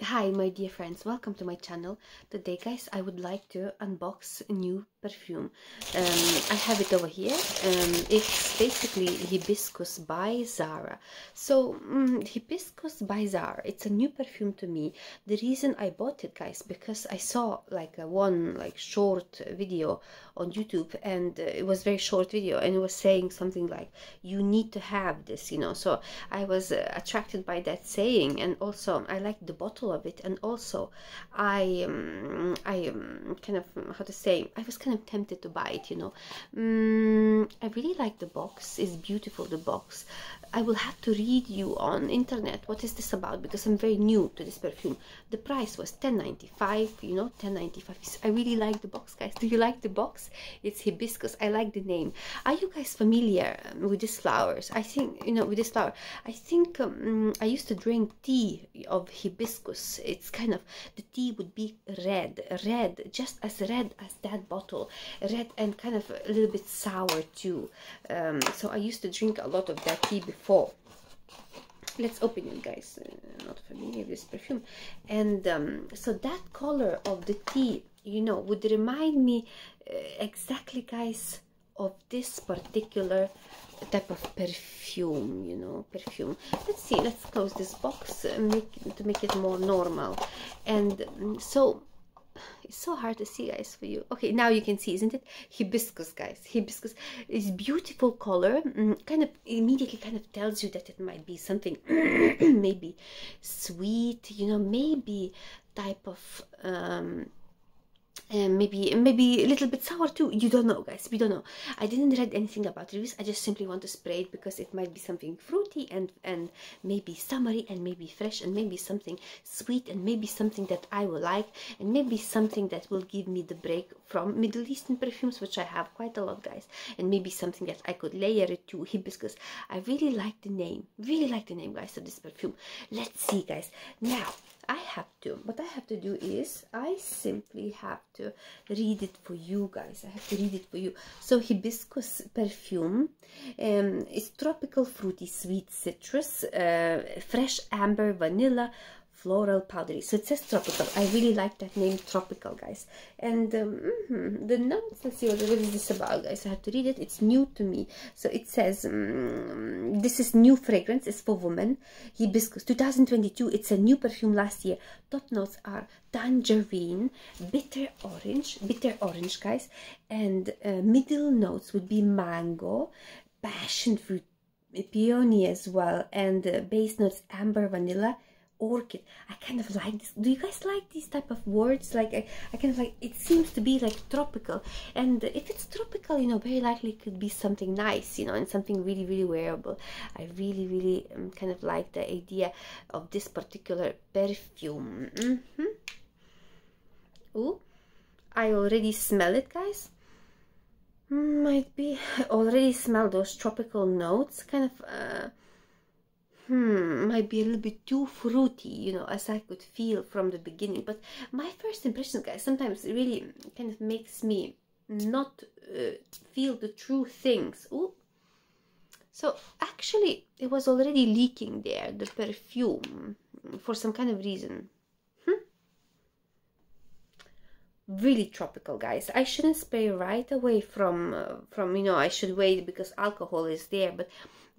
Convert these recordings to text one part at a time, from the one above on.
Hi my dear friends, welcome to my channel. Today guys I would like to unbox a new perfume. I have it over here. It's basically Hibiscus by Zara. So Hibiscus by Zara, it's a new perfume to me. The reason I bought it guys, because I saw like one short video on YouTube, and it was very short video, and it was saying something like you need to have this, you know. So I was attracted by that saying, and also I liked the bottle of it, and also I kind of, how to say, I was kind of tempted to buy it, you know. I really like the box. It's beautiful, the box. I will have to read you on internet what is this about, because I'm very new to this perfume. The price was $10.95, you know, $10.95. I really like the box, guys. Do you like the box? It's hibiscus. I like the name. Are you guys familiar with these flowers? I think, you know, with this flower, I think I used to drink tea of hibiscus. It's kind of, the tea would be red, just as red as that bottle, red, and kind of a little bit sour too. So I used to drink a lot of that tea before. Let's open it, guys. Not familiar with this perfume. And so that color of the tea, you know, would remind me exactly, guys, of this particular type of perfume, you know, perfume. Let's see, let's close this box to make it more normal. And so it's so hard to see, guys, for you. Okay, now you can see, isn't it? Hibiscus, guys. Hibiscus is beautiful color. Kind of immediately kind of tells you that it might be something maybe sweet, you know, maybe type of and maybe a little bit sour too. You don't know, guys. We don't know. I didn't read anything about reviews. I just simply want to spray it because it might be something fruity and maybe summery, and maybe fresh, and maybe something sweet, and maybe something that I will like, and maybe something that will give me the break from Middle Eastern perfumes, which I have quite a lot, guys, and maybe something that I could layer it to hibiscus. I really like the name, guys, of this perfume. Let's see, guys. Now what I have to do is I simply have to read it for you, guys. I have to read it for you. So Hibiscus Perfume is tropical, fruity, sweet citrus, fresh amber, vanilla, floral, powdery. So it says tropical. I really like that name, tropical, guys. And the notes, let's see what is this about, guys. I have to read it. It's new to me. So it says this is new fragrance. It's for women. Hibiscus 2022. It's a new perfume last year. Top notes are tangerine, bitter orange, guys, and middle notes would be mango, passion fruit, peony as well, and base notes amber, vanilla, orchid. I kind of like this. Do you guys like these type of words? Like I kind of like, it seems to be like tropical, and if it's tropical, you know, very likely it could be something nice, you know, and something really, really wearable. I really kind of like the idea of this particular perfume. Ooh, I already smell it, guys. Might be already smell those tropical notes, kind of might be a little bit too fruity, you know, as I could feel from the beginning. But my first impression, guys, sometimes it really kind of makes me not feel the true things. Ooh. So actually it was already leaking there, the perfume, for some kind of reason. Really tropical, guys. I shouldn't spray right away from you know, I should wait because alcohol is there, but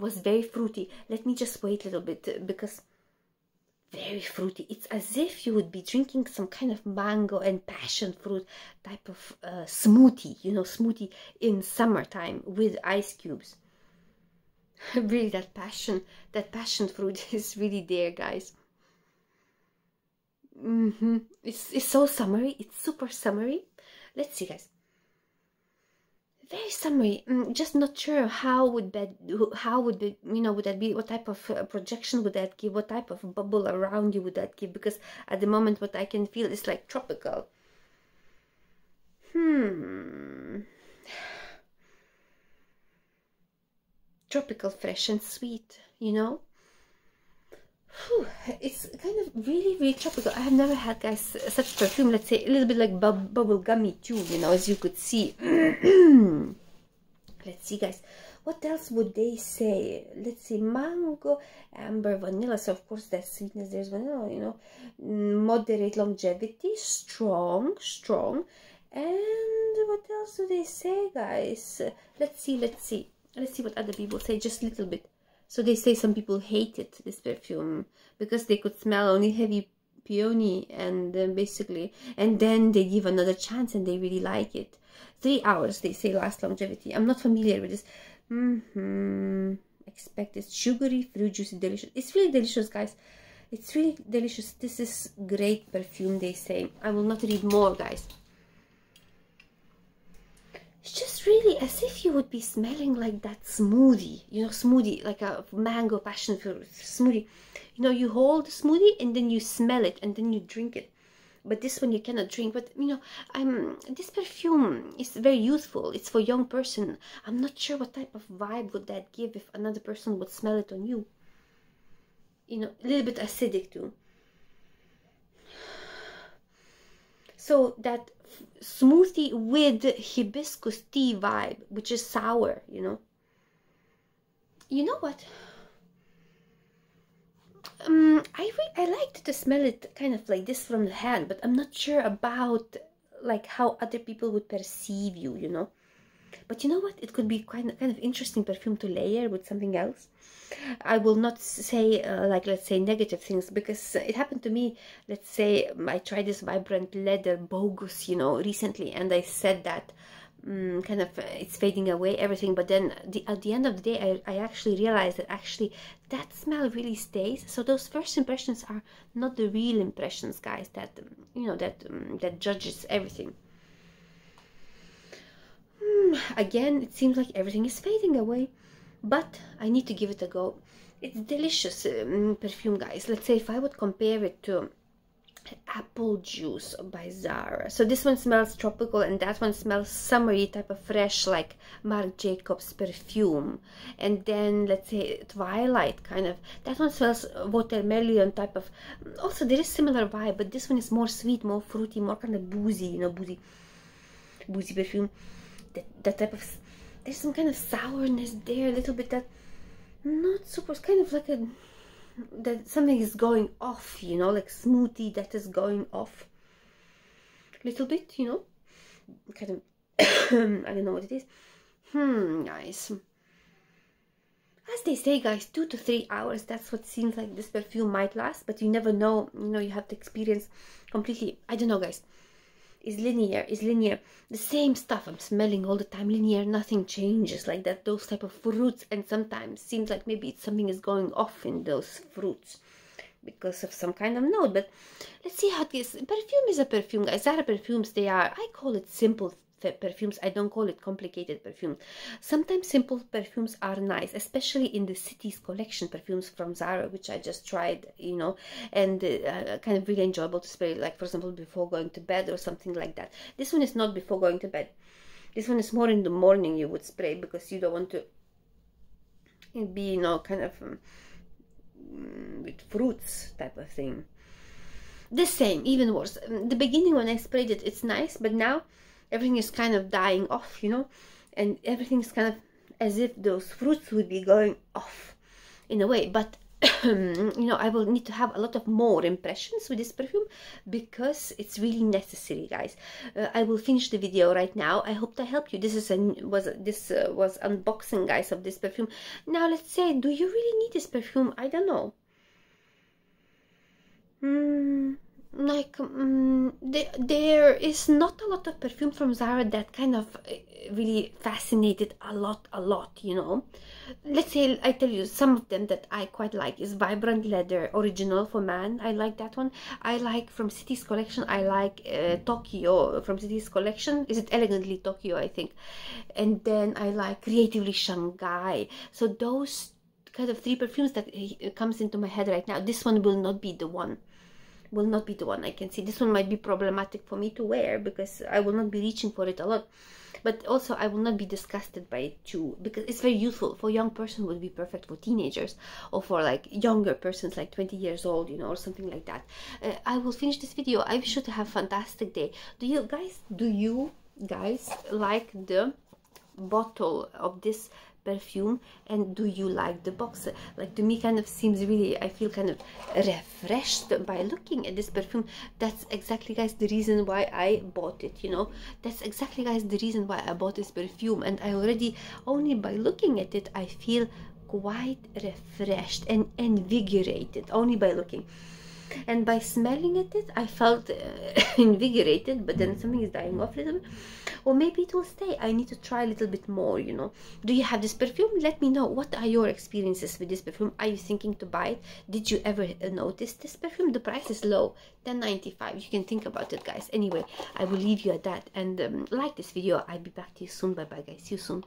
was very fruity. Let me just wait a little bit, because very fruity. It's as if you would be drinking some kind of mango and passion fruit type of smoothie, you know, smoothie in summertime with ice cubes. Really, that passion fruit is really there, guys. It's so summery. It's super summery. Let's see, guys. Very summery. Just not sure how would that, you know, would that be, what type of projection would that give, what type of bubble around you would that give, because at the moment what I can feel is like tropical. Tropical, fresh and sweet, you know. It's kind of really tropical. I have never had, guys, such perfume. Let's say a little bit like bubble gummy too, you know, as you could see. Let's see, guys, what else would they say? Let's see, mango, amber, vanilla. So of course that sweetness, there's vanilla, you know. Moderate longevity, strong. And what else do they say, guys? Let's see what other people say, just a little bit. So they say some people hated this perfume because they could smell only heavy peony, and basically, and then they give another chance and they really like it. 3 hours, they say, last longevity. I'm not familiar with this. Expected sugary, fruit juicy, delicious. It's really delicious, guys. It's really delicious. This is great perfume, they say. I will not read more, guys. It's just really as if you would be smelling like that smoothie, you know, smoothie, like a mango passion fruit smoothie. You know, you hold the smoothie and then you smell it and then you drink it. But this one you cannot drink. But you know, this perfume is very youthful. It's for young person. I'm not sure what type of vibe would that give if another person would smell it on you. You know, a little bit acidic too. So that smoothie with hibiscus tea vibe, which is sour, you know. You know what? I liked to smell it kind of like this from the hand, but I'm not sure about like how other people would perceive you, you know. But you know what? It could be kind of interesting perfume to layer with something else. I will not say like, let's say, negative things, because it happened to me. Let's say I tried this vibrant leather bogus, you know, recently, and I said that kind of it's fading away, everything. But then at the end of the day, I actually realized that actually that smell really stays. So those first impressions are not the real impressions, guys. That you know, that judges everything. Again, it seems like everything is fading away, but I need to give it a go. It's delicious perfume, guys. Let's say if I would compare it to apple juice by Zara. So this one smells tropical and that one smells summery, type of fresh, like Marc Jacobs perfume. And then let's say twilight kind of, that one smells watermelon type of. Also there is similar vibe, but this one is more sweet, more fruity, more kind of boozy, you know, boozy perfume. That type of, there's some kind of sourness there, a little bit, that not super, it's kind of like a, that something is going off, you know, like smoothie that is going off little bit, you know, kind of I don't know what it is. Guys, as they say, guys, 2 to 3 hours, that's what seems like this perfume might last, but you never know, you know, you have to experience completely. I don't know, guys. Is linear, the same stuff I'm smelling all the time, linear, nothing changes, like that, those type of fruits. And sometimes seems like maybe something is going off in those fruits because of some kind of note. But let's see how this perfume is a perfume, guys. Zara perfumes, they are, I call it simple perfumes. I don't call it complicated perfumes. Sometimes simple perfumes are nice, especially in the Cities collection perfumes from Zara, which I just tried, you know, and kind of really enjoyable to spray, like for example before going to bed or something like that. This one is not before going to bed. This one is more in the morning you would spray, because you don't want to be, you know, kind of with fruits type of thing. The same, even worse. The beginning when I sprayed it, it's nice, but now everything is kind of dying off, you know, and everything's kind of as if those fruits would be going off in a way. But you know, I will need to have a lot of more impressions with this perfume because it's really necessary, guys. I will finish the video right now. I hope I helped you. This is was unboxing, guys, of this perfume. Now let's say, do you really need this perfume? I don't know. Like there is not a lot of perfume from Zara that kind of really fascinated a lot, you know. Let's say I tell you some of them that I quite like is Vibrant Leather Original for Man. I like that one. I like from Cities collection, I like Tokyo from Cities collection. Is it Elegantly Tokyo, I think. And then I like Creatively Shanghai. So those kind of 3 perfumes that comes into my head right now. This one will not be the one. I can see this one might be problematic for me to wear because I will not be reaching for it a lot, but also I will not be disgusted by it too, because it's very useful for young person. Would be perfect for teenagers or for like younger persons, like 20 years old, you know, or something like that. I will finish this video. I wish you to have a fantastic day. Do you guys like the bottle of this perfume, and do you like the box? Like, to me, kind of seems really, I feel kind of refreshed by looking at this perfume. That's exactly, guys, the reason why I bought it, you know. That's exactly, guys, the reason why I bought this perfume. And I already, only by looking at it, I feel quite refreshed and invigorated, only by looking. And by smelling at it, I felt invigorated, but then something is dying off a little bit. Or maybe it will stay. I need to try a little bit more, you know. Do you have this perfume? Let me know. What are your experiences with this perfume? Are you thinking to buy it? Did you ever notice this perfume? The price is low, $10.95. You can think about it, guys. Anyway, I will leave you at that. And like this video. I'll be back to you soon. Bye bye, guys. See you soon.